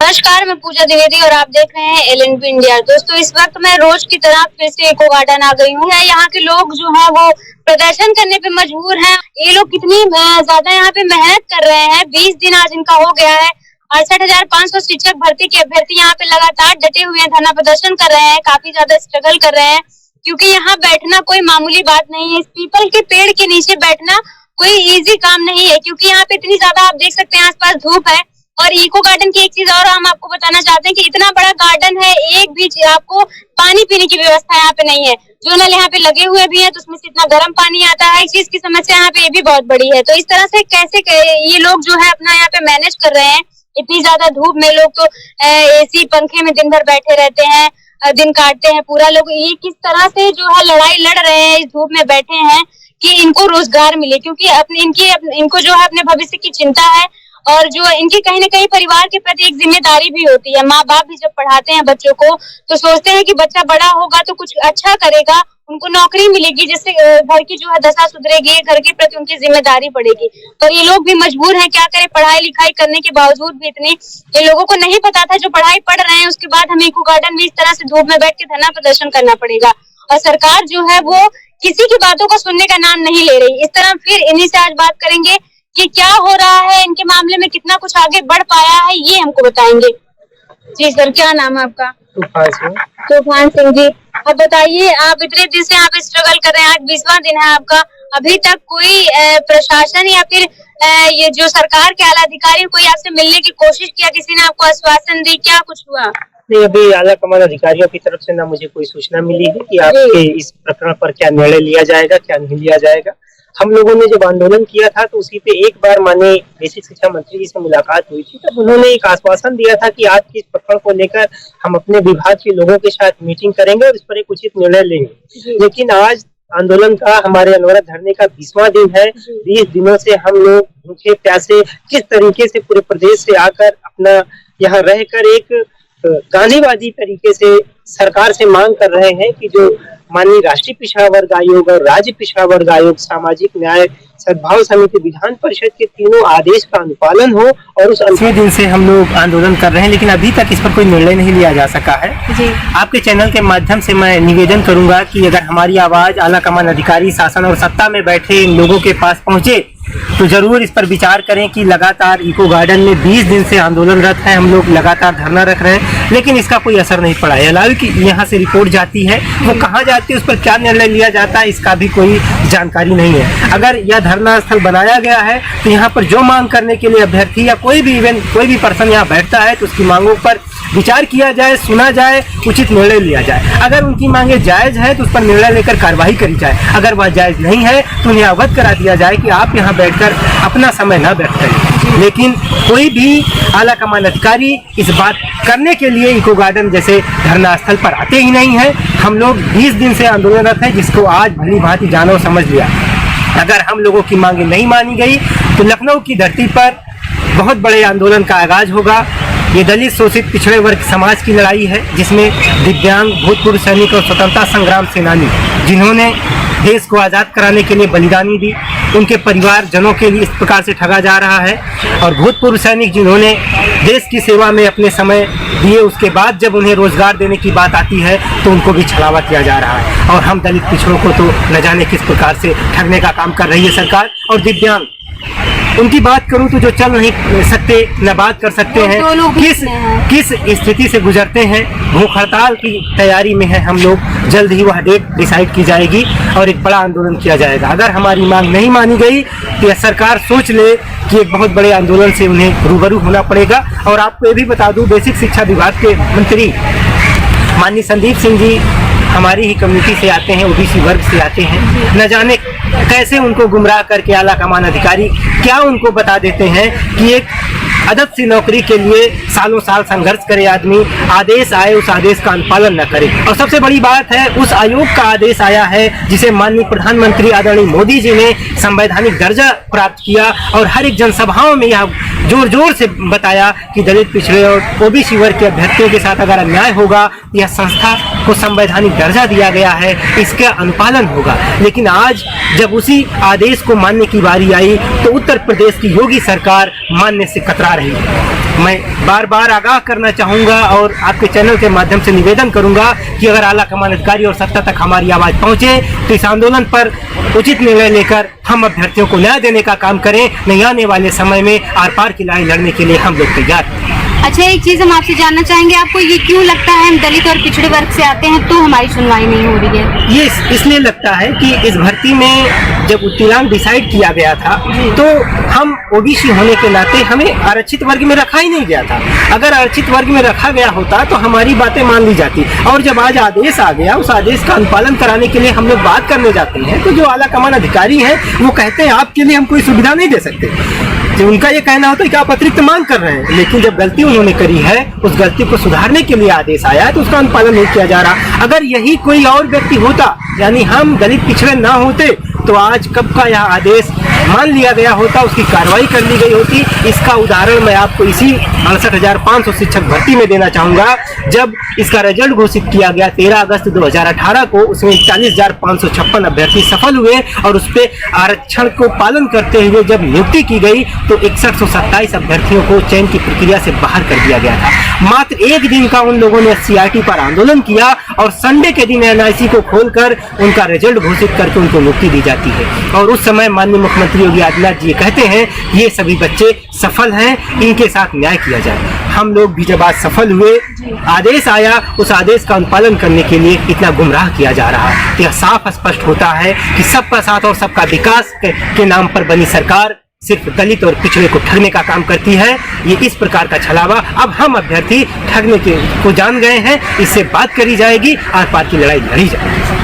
नमस्कार, मैं पूजा द्विवेदी और आप देख रहे हैं LNP इंडिया। दोस्तों, इस वक्त मैं रोज की तरह फिर से इको गार्डन आ गई हूँ। यहाँ के लोग जो हैं वो प्रदर्शन करने पे मजबूर हैं। ये लोग कितनी ज्यादा यहाँ पे मेहनत कर रहे हैं। 20 दिन आज इनका हो गया है। 68,500 शिक्षक भर्ती के अभ्यर्थी यहाँ पे लगातार डटे हुए हैं, धरना प्रदर्शन कर रहे हैं, काफी ज्यादा स्ट्रगल कर रहे हैं, क्योंकि यहाँ बैठना कोई मामूली बात नहीं है। इस पीपल के पेड़ के नीचे बैठना कोई इजी काम नहीं है, क्योंकि यहाँ पे इतनी ज्यादा आप देख सकते हैं आसपास धूप है। और इको गार्डन की एक चीज और हम आपको बताना चाहते हैं कि इतना बड़ा गार्डन है, एक भी आपको पानी पीने की व्यवस्था यहाँ पे नहीं है। जो नल यहाँ पे लगे हुए भी हैं तो उसमें से इतना गर्म पानी आता है। इस चीज की समस्या यहाँ पे ये भी बहुत बड़ी है। तो इस तरह से कैसे ये लोग जो है अपना यहाँ पे मैनेज कर रहे हैं। इतनी ज्यादा धूप में लोग तो AC पंखे में दिन भर बैठे रहते हैं, दिन काटते हैं पूरा। लोग ये किस तरह से जो है लड़ाई लड़ रहे हैं, इस धूप में बैठे हैं कि इनको रोजगार मिले, क्योंकि इनको जो है अपने भविष्य की चिंता है। और जो इनकी कहीं ना कहीं परिवार के प्रति एक जिम्मेदारी भी होती है। माँ बाप भी जब पढ़ाते हैं बच्चों को तो सोचते हैं कि बच्चा बड़ा होगा तो कुछ अच्छा करेगा, उनको नौकरी मिलेगी, जिससे घर की जो है दशा सुधरेगी, घर के प्रति उनकी जिम्मेदारी बढ़ेगी। तो ये लोग भी मजबूर हैं, क्या करें। पढ़ाई लिखाई करने के बावजूद भी ये लोगों को नहीं पता था, जो पढ़ाई पढ़ रहे हैं उसके बाद हमें इको गार्डन में इस तरह से धूप में बैठ के धरना प्रदर्शन करना पड़ेगा। और सरकार जो है वो किसी की बातों को सुनने का नाम नहीं ले रही। इस तरह फिर इन्हीं से आज बात करेंगे कि क्या हो रहा है, इनके मामले में कितना कुछ आगे बढ़ पाया है, ये हमको बताएंगे। जी सर, क्या नाम है आपका? तूफान सिंह जी। अब बताइए, आप इतने दिन से यहाँ पे स्ट्रगल कर रहे हैं, आज 20वां दिन है आपका। अभी तक कोई प्रशासन या फिर ये जो सरकार के आला अधिकारी कोई आपसे मिलने की कोशिश किया, किसी ने आपको आश्वासन दी, क्या कुछ हुआ? नहीं, अभी आला कमान अधिकारियों की तरफ से ना मुझे कोई सूचना मिली है कि आपके इस प्रकरण पर क्या निर्णय लिया जाएगा, क्या नहीं लिया जाएगा। हम लोगों ने जब आंदोलन किया था तो उसी पे एक बार माननीय बेसिक शिक्षा मंत्री जी से मुलाकात हुई थी, तब उन्होंने एक आश्वासन दिया था कि आज के इस प्रकरण को लेकर हम अपने विभाग के लोगों के साथ मीटिंग करेंगे और इस पर एक उचित निर्णय लेंगे। लेकिन आज आंदोलन का, हमारे अनवरत धरने का 20वां दिन है। 20 दिनों से हम लोग भूखे प्यासे किस तरीके से पूरे प्रदेश से आकर अपना यहाँ रहकर एक गांधीवादी तरीके से सरकार से मांग कर रहे हैं कि जो माननीय राष्ट्रीय पिछड़ा वर्ग आयोग और राज्य पिछड़ा वर्ग आयोग, सामाजिक न्याय सद्भाव समिति, विधान परिषद के तीनों आदेश का अनुपालन हो। और उस 8वें दिन से हम लोग आंदोलन कर रहे हैं, लेकिन अभी तक इस पर कोई निर्णय नहीं लिया जा सका है। जी। आपके चैनल के माध्यम से मैं निवेदन करूंगा कि अगर हमारी आवाज आला कमान अधिकारी, शासन और सत्ता में बैठे इन लोगों के पास पहुंचे तो जरूर इस पर विचार करें कि लगातार इको गार्डन में 20 दिन से आंदोलनरत है, हम लोग लगातार धरना रख रहे हैं, लेकिन इसका कोई असर नहीं पड़ा है। अलावा कि यहाँ से रिपोर्ट जाती है, वो कहाँ जाती है, उस पर क्या निर्णय लिया जाता है, इसका भी कोई जानकारी नहीं है। अगर यह धरना स्थल बनाया गया है तो यहाँ पर जो मांग करने के लिए अभ्यर्थी या कोई भी पर्सन यहाँ बैठता है तो उसकी मांगों पर विचार किया जाए, सुना जाए, उचित निर्णय लिया जाए। अगर उनकी मांगे जायज है तो उस पर निर्णय लेकर कार्रवाई करी जाए। अगर वह जायज नहीं है तो उन्हें अवगत करा दिया जाए कि आप यहाँ बैठकर अपना समय न व्यर्थ करें। लेकिन कोई भी आला कमान अधिकारी इस बात करने के लिए इको गार्डन जैसे धरना स्थल पर आते ही नहीं है। हम लोग 20 दिन से आंदोलनरत हैं, जिसको आज भली भांति जानो समझ लिया। अगर हम लोगों की मांगे नहीं मानी गई तो लखनऊ की धरती पर बहुत बड़े आंदोलन का आगाज होगा। ये दलित शोषित पिछड़े वर्ग समाज की लड़ाई है, जिसमें दिव्यांग, भूतपूर्व सैनिक और स्वतंत्रता संग्राम सेनानी जिन्होंने देश को आज़ाद कराने के लिए बलिदानी दी, उनके परिवारजनों के लिए इस प्रकार से ठगा जा रहा है। और भूतपूर्व सैनिक जिन्होंने देश की सेवा में अपने समय दिए, उसके बाद जब उन्हें रोजगार देने की बात आती है तो उनको भी छलावा किया जा रहा है। और हम दलित पिछड़ों को तो न जाने किस प्रकार से ठगने का काम कर रही है सरकार। और दिव्यांग, उनकी बात करूं तो जो चल नहीं सकते न बात कर सकते हैं, किस स्थिति से गुजरते हैं। भूख हड़ताल की तैयारी में है हम लोग। जल्द ही वह डेट डिसाइड की जाएगी और एक बड़ा आंदोलन किया जाएगा। अगर हमारी मांग नहीं मानी गई तो यह सरकार सोच ले कि एक बहुत बड़े आंदोलन से उन्हें रूबरू होना पड़ेगा। और आपको ये भी बता दूं, बेसिक शिक्षा विभाग के मंत्री माननीय संदीप सिंह जी हमारी ही कम्युनिटी से आते हैं, OBC वर्ग से आते हैं। न जाने कैसे उनको गुमराह करके आला कमान अधिकारी क्या उनको बता देते हैं कि एक अदब सी नौकरी के लिए सालों साल संघर्ष करे आदमी, आदेश आए उस आदेश का अनुपालन न करे। और सबसे बड़ी बात है, उस आयोग का आदेश आया है जिसे माननीय प्रधानमंत्री आदरणीय मोदी जी ने संवैधानिक दर्जा प्राप्त किया और हर एक जनसभाओं में यह जोर जोर से बताया कि दलित, पिछड़े और OBC वर्ग के अभ्यर्थियों के साथ अगर अन्याय होगा, यह संस्था को संवैधानिक दर्जा दिया गया है, इसका अनुपालन होगा। लेकिन आज जब उसी आदेश को मानने की बारी आई तो उत्तर प्रदेश की योगी सरकार मानने से कतरा रही है। मैं बार बार आगाह करना चाहूँगा और आपके चैनल के माध्यम से निवेदन करूँगा कि अगर आला कमान अधिकारी और सत्ता तक हमारी आवाज़ पहुँचे तो इस आंदोलन पर उचित निर्णय लेकर हम अभ्यर्थियों को न्याय देने का काम करें। नहीं आने वाले समय में आर पार की लड़ाई लड़ने के लिए हम लोग तैयार हैं। अच्छा, एक चीज हम आपसे जानना चाहेंगे, आपको ये क्यों लगता है हम दलित और पिछड़े वर्ग से आते हैं तो हमारी सुनवाई नहीं हो रही है? ये इसलिए लगता है कि इस भर्ती में जब उत्तीर्ण डिसाइड किया गया था तो हम ओबीसी होने के नाते हमें आरक्षित वर्ग में रखा ही नहीं गया था। अगर आरक्षित वर्ग में रखा गया होता तो हमारी बातें मान ली जाती, और जब आज आदेश आ गया उस आदेश का अनुपालन कराने के लिए हम लोग बात करने जाते हैं तो जो आला कमान अधिकारी हैं वो कहते हैं आपके लिए हम कोई सुविधा नहीं दे सकते। जो उनका ये कहना होता है कि आप अतिरिक्त मांग कर रहे हैं, लेकिन जब गलती उन्होंने करी है उस गलती को सुधारने के लिए आदेश आया है तो उसका अनुपालन नहीं किया जा रहा। अगर यही कोई और व्यक्ति होता, यानी हम दलित पिछड़े ना होते, तो आज कब का यह आदेश मान लिया गया होता, उसकी कार्रवाई कर ली गई होती। इसका उदाहरण मैं आपको इसी 68,500 शिक्षक भर्ती में देना चाहूँगा। जब इसका रिजल्ट घोषित किया गया 13 अगस्त 2018 को, उसमें 41,556 अभ्यर्थी सफल हुए और उस पर आरक्षण को पालन करते हुए जब नियुक्ति की गई तो 6127 अभ्यर्थियों को चयन की प्रक्रिया से बाहर कर दिया गया था। मात्र एक दिन का उन लोगों ने CRT पर आंदोलन किया और संडे के दिन NIC को खोलकर उनका रिजल्ट घोषित करके उनको नियुक्ति दी जाती है। और उस समय माननीय मुख्यमंत्री योगी आदित्यनाथ जी कहते हैं ये सभी बच्चे सफल हैं, इनके साथ न्याय किया जाए। हम लोग भी जब आज सफल हुए, आदेश आया, उस आदेश का अनुपालन करने के लिए इतना गुमराह किया जा रहा है। यह साफ स्पष्ट होता है कि सबका साथ और सबका विकास के नाम पर बनी सरकार सिर्फ दलित और पिछड़े को ठगने का काम करती है। ये इस प्रकार का छलावा अब हम अभ्यर्थी ठगने के को जान गए हैं, इससे बात करी जाएगी, आर पार की लड़ाई लड़ी जाएगी।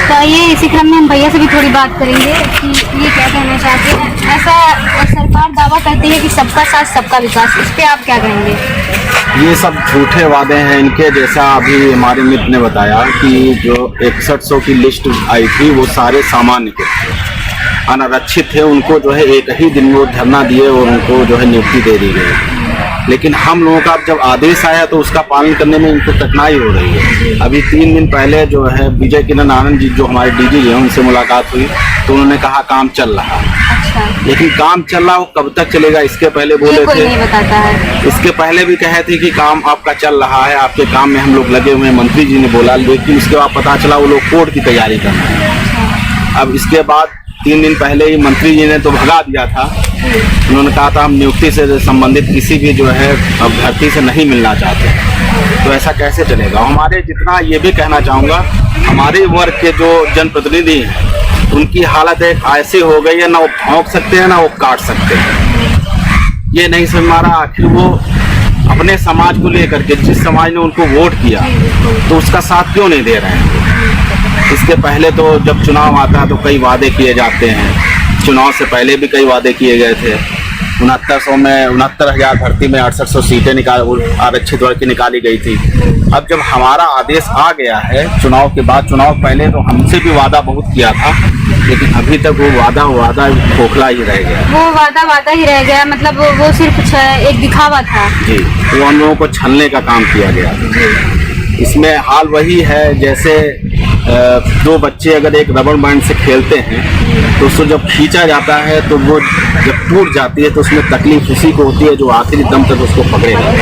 तो ये इसी क्रम में हम भैया से भी थोड़ी बात करेंगे कि ये क्या कहना चाहते हैं। ऐसा सरकार दावा करती है कि सबका साथ सबका विकास, इस पे आप क्या कहेंगे? ये सब झूठे वादे हैं इनके। जैसा अभी हमारे मित्र ने बताया कि जो 6100 की लिस्ट आई थी वो सारे सामान्य के अनारक्षित थे, उनको जो है एक ही दिन में वो धरना दिए और उनको जो है नियुक्ति दे दी गई। लेकिन हम लोगों का जब आदेश आया तो उसका पालन करने में इनको कठिनाई हो रही है। अभी 3 दिन पहले जो है विजय किरण आनंद जी जो हमारे DG हैं उनसे मुलाकात हुई तो उन्होंने कहा काम चल रहा है। अच्छा। लेकिन काम चल रहा, वो कब तक चलेगा इसके पहले बोले थे, नहीं बताता है। इसके पहले भी कहे थे कि काम आपका चल रहा है, आपके काम में हम लोग लगे हुए हैं, मंत्री जी ने बोला। लेकिन उसके बाद पता चला वो लोग कोर्ट की तैयारी कर रहे हैं। अब इसके बाद 3 दिन पहले ही मंत्री जी ने तो भगा दिया था। उन्होंने कहा था हम नियुक्ति से संबंधित किसी भी जो है अभ्यर्थी से नहीं मिलना चाहते। तो ऐसा कैसे चलेगा? हमारे जितना ये भी कहना चाहूँगा, हमारे वर्ग के जो जनप्रतिनिधि हैं उनकी हालत एक ऐसी हो गई है, ना वो भौंक सकते हैं ना वो काट सकते हैं। ये नहीं समझ आ रहा आखिर वो अपने समाज को लेकर के, जिस समाज ने उनको वोट किया तो उसका साथ क्यों नहीं दे रहे हैं। इसके पहले तो जब चुनाव आता है तो कई वादे किए जाते हैं। चुनाव से पहले भी कई वादे किए गए थे। 69,000 भर्ती में 6800 सीटें आरक्षित वर्ग की निकाली गई थी। अब जब हमारा आदेश आ गया है चुनाव के बाद, चुनाव पहले तो हमसे भी वादा बहुत किया था, लेकिन अभी तक वो वादा खोखला ही रह गया। वो वादा ही रह गया, मतलब वो सिर्फ एक दिखावा था। जी, वो हम लोगों को छलने का काम किया गया। इसमें हाल वही है जैसे 2 बच्चे अगर एक रबड़ बैंड से खेलते हैं तो उसको जब खींचा जाता है तो वो जब टूट जाती है तो उसमें तकलीफ उसी को होती है जो आखिरी दम तक उसको पकड़ेगा।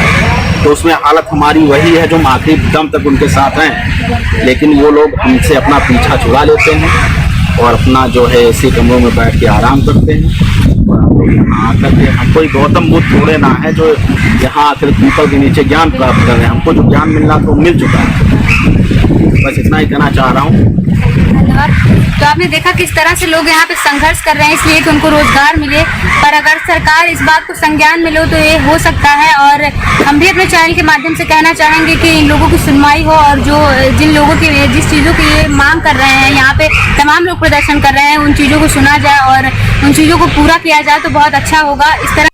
तो उसमें हालत हमारी वही है जो हम आखिरी दम तक उनके साथ हैं, लेकिन वो लोग हमसे अपना पीछा छुड़ा लेते हैं और अपना जो है ऐसे कमरों में बैठ के आराम करते हैं। और यहाँ आकर के हमको गौतम बुद्ध थोड़े ना है जो यहाँ आकर पीपल के नीचे ज्ञान प्राप्त कर रहे हैं। हमको जो ज्ञान मिलना तो मिल चुका है। बस इतना ही कहना चाह रहा हूँ। धन्यवाद। तो आपने देखा किस तरह से लोग यहाँ पे संघर्ष कर रहे हैं इसलिए कि उनको रोजगार मिले, पर अगर सरकार इस बात को संज्ञान में लो तो ये हो सकता है। और हम भी अपने चैनल के माध्यम से कहना चाहेंगे कि इन लोगों की सुनवाई हो और जो जिन लोगों की जिस चीज़ों की ये मांग कर रहे हैं, यहाँ पे तमाम लोग प्रदर्शन कर रहे हैं, उन चीज़ों को सुना जाए और उन चीज़ों को पूरा किया जाए तो बहुत अच्छा होगा। इस तरह